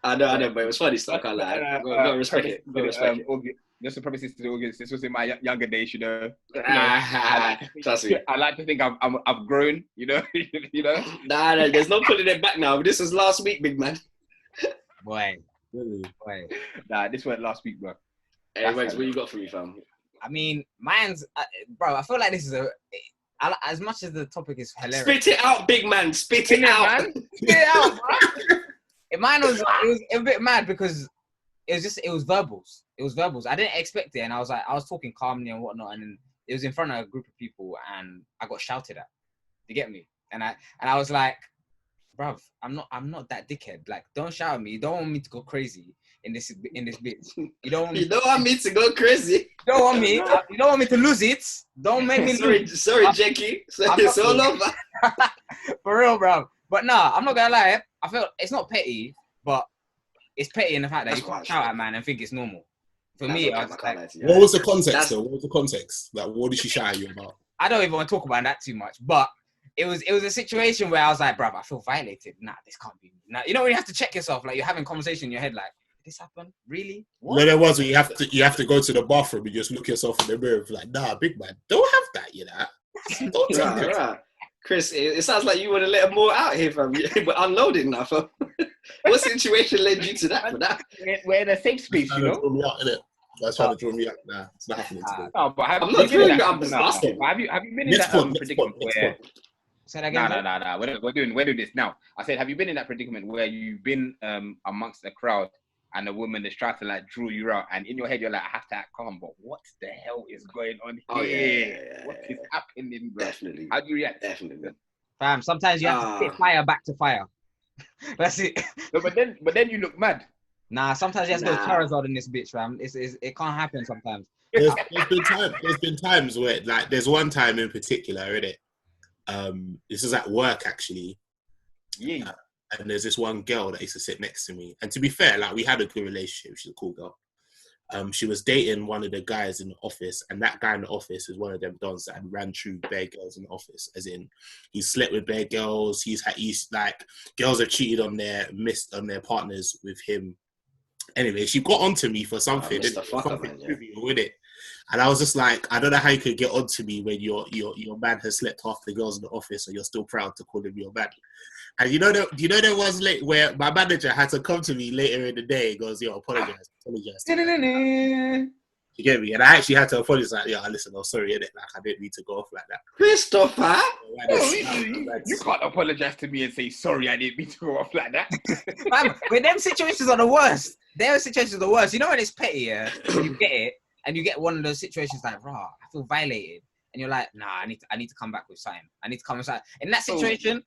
I know, but it was funny stuff. I can't lie. Go respect it. Just to promise to the audience, this was in my younger days, Trust me. I like to think I've grown, you know. Nah, there's no putting it back now. This was last week, big man. Boy. Nah, this went last week, bro. Hey, Wegz, what you got for me, fam? I mean, mine's, bro. I feel like this is as much as the topic is hilarious. Spit it out, big man. Spit it out. Man. Spit it out, bro. Mine was a bit mad because it was verbals. I didn't expect it, and I was talking calmly and whatnot, and it was in front of a group of people, and I got shouted at. You get me? And I was like, bruv, I'm not that dickhead. Like, don't shout at me. You don't want me to go crazy in this bit. You don't want me to go crazy. You don't want me to lose it. Don't make me lose. Sorry, Jackie. It's all over. For real, bruv. But nah, I'm not gonna lie. I feel it's not petty, but it's petty in the fact that you can't shout at man and think it's normal. For me, I was like, what was the context though? What was the context? Like, what did she shout at you about? I don't even want to talk about that too much, but it was a situation where I was like, bruv, I feel violated. Nah, this can't be. Nah, you know when you have to check yourself, like you're having a conversation in your head, like, did this happen? Really? What? No, there was when you have to go to the bathroom and just look yourself in the mirror, like, nah, big man, don't have that, you know. Don't tell me. Right. Chris, it sounds like you want to let them more out here, fam. But unloading now, fam. What situation led you to that? For that? We're in a safe space, you know. That's trying to draw me up. Nah, it's not happening today. No, but I'm not doing that. I'm just asking. Have you been in that predicament where? Say that again. No. We're doing this now. I said, have you been in that predicament where you've been amongst the crowd and a woman is trying to like draw you out, and in your head you're like, I have to act calm, but what the hell is going on here? Oh, yeah. What is happening, bro? Definitely. How do you react? Definitely. Fam, sometimes you have to spit fire back to fire. That's it. No, but then you look mad. Nah, sometimes you have to go Charizard in this bitch, fam. It can't happen sometimes. There's been times where, like, there's one time in particular, innit? This is at work, actually. Yeah. And there's this one girl that used to sit next to me. And to be fair, like, we had a good relationship. She's a cool girl. She was dating one of the guys in the office, and that guy in the office is one of them dons that ran through bare girls in the office. As in, he slept with bare girls. He's like, girls have cheated on their partners with him. Anyway, she got onto me for something. With it. And I was just like, I don't know how you could get onto me when your man has slept half the girls in the office, and you're still proud to call him your man. And there was late where my manager had to come to me later in the day and goes, yo, apologize. You get me? And I actually had to apologize. Like, yeah, listen, I'm sorry, innit? Like, I didn't need to go off like that. Christopher? You can't apologize to me and say, sorry, I didn't mean to go off like that. Man, when them situations are the worst. Them situations are the worst. You know when it's petty, yeah? You get it, and you get one of those situations like, rah, I feel violated. And you're like, nah, I need to come back with something. I need to come with something. In that situation,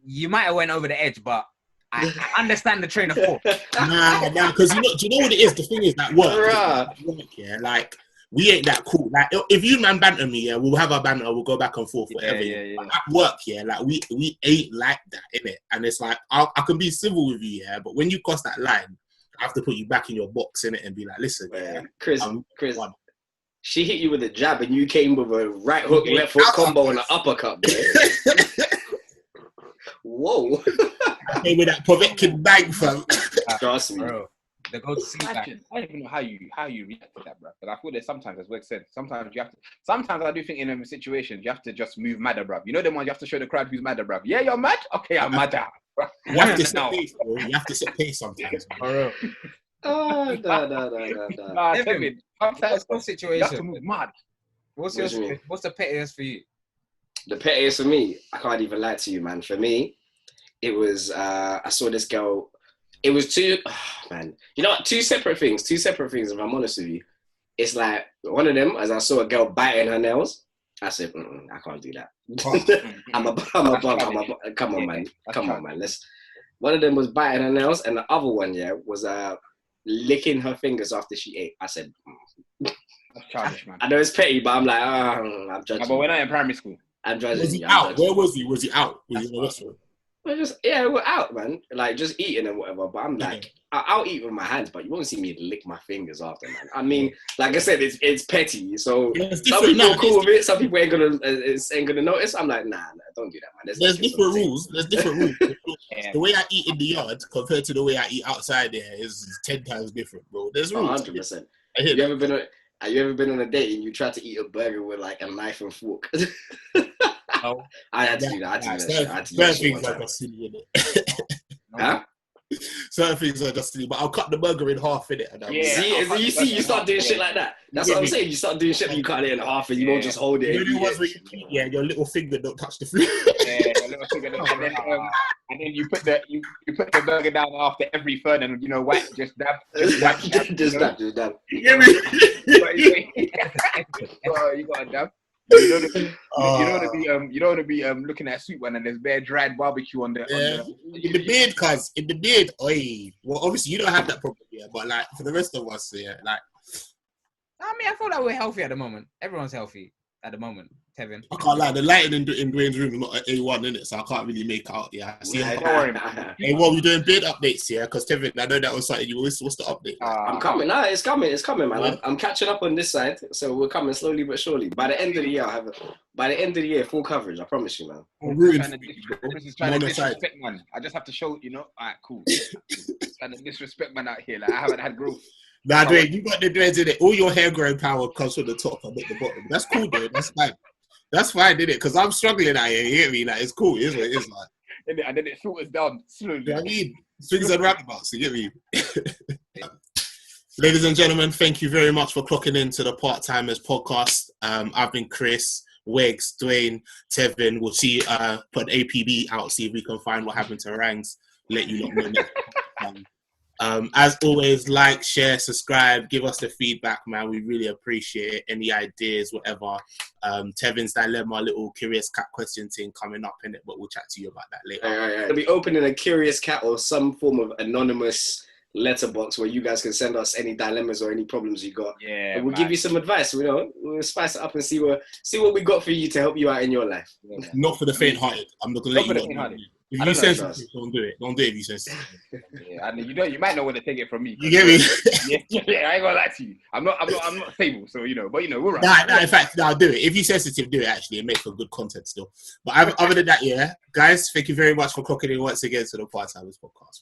you might have went over the edge, but I understand the train of thought. Nah, because do you know what it is? The thing is that work, yeah, like, we ain't that cool. Like, if you man banter me, yeah, we'll have our banter, we'll go back and forth, whatever. Yeah. But at work, yeah, like, we ain't like that, innit? And it's like, I can be civil with you, yeah, but when you cross that line, I have to put you back in your box, innit, and be like, listen, Chris, she hit you with a jab and you came with a right hook, left hook combo and an uppercut, bro. Whoa. Hey, with that Povetkin bang, fam. Trust me. Bro, the go to sleep back. I don't even know how you react to that, bro. But I feel that sometimes, as Wegz said, sometimes I do think in them situations, you have to just move madder, bro. You know them ones, you have to show the crowd who's madder, bro. Yeah, you're mad? Okay, I'm madder. You have to set pace, bro. You have to set pace sometimes, bro. Oh, no. Tevin, What's your situation? You have to move mad. What's the pettiest for you? The pettiest for me, I can't even lie to you, man. For me, it was, I saw this girl, it was two separate things, if I'm honest with you. It's like, one of them, as I saw a girl biting her nails, I said, I can't do that. I'm a bum. Come on, man. One of them was biting her nails, and the other one, was licking her fingers after she ate. I said, That's childish, man. I know it's petty, but I'm like, I'm judging. But we're not in primary school. I'm judging. Was he out? Where was he? Was he out? Was he in the restaurant? We're out, man. Like, just eating and whatever. But I'm like, I'll eat with my hands, but you won't see me lick my fingers after, man. I mean, like I said, it's petty. So some people are cool with it. Some people ain't gonna notice. I'm like, nah, don't do that, man. There's different rules. The way I eat in the yard compared to the way I eat outside there is 10 times different, bro. There's rules. 100%. Have you ever been on a date and you tried to eat a burger with like a knife and fork? No. I had to do that. Certain things are just silly, innit? Huh? Certain things are just silly, but I'll cut the burger in half, innit? You start doing shit like that. That's what I'm saying. You start doing shit and you cut it in half and you don't just hold it. You know where you eat, your little finger don't touch the food. Your little finger and then you put the burger down after every third and wipe, just dab. Just dab. You get me? You got to dab. You don't want to be looking at a sweet one and there's bare dried barbecue on the in the beard, cuz in the beard. Oi. Well, obviously you don't have that problem here, but like for the rest of us, like. I mean, I feel like we're healthy at the moment. Everyone's healthy at the moment. Tevin. I can't lie. The lighting in Dwain's room is not at A1, innit? So I can't really make out. Yeah. Don't worry, man. Hey, well, we're doing beard updates here because Tevin, I know that was something you always. What's the update? I'm coming. Nah, it's coming, man. I'm catching up on this side, so we're coming slowly but surely. By the end of the year, full coverage. I promise you, man. This is trying to disrespect, man. I just have to show, alright, cool. Trying to disrespect, man, out here. Like I haven't had growth. Nah, Dwain, you got the dreads in it. All your hair growing power comes from the top and not the bottom. That's cool, dude. That's fine. That's fine, didn't it? Because I'm struggling out here. You hear me? Like, it's cool. It is what it is, like. And then it filters down slowly. You know what I mean? Swings and roundabouts. You get me? Ladies and gentlemen, thank you very much for clocking into the Part Timers podcast. I've been Chris, Wegz, Dwain, Tevin. We'll see, put an APB out, see if we can find what happened to Rangs. Let you lot know next time. As always, like, share, subscribe, give us the feedback, man. We really appreciate it. Any ideas, whatever. Tevin's dilemma, little curious cat question thing coming up in it, but we'll chat to you about that later. Right. We'll be opening a curious cat or some form of anonymous letterbox where you guys can send us any dilemmas or any problems you got. Yeah, and we'll give you some advice. We'll spice it up and see what we got for you to help you out in your life. Yeah, not for the faint-hearted. I'm not gonna let you know. If you sensitive, don't do it. Don't do it if you sensitive. Yeah, and you might know where to take it from me. You get me? yeah, I ain't gonna lie to you. I'm not stable, so but we're right. Nah, in fact, I'll do it. If you're sensitive, do it. Actually, it makes for good content still. But other than that, yeah, guys, thank you very much for clocking in once again to the Part Timers podcast.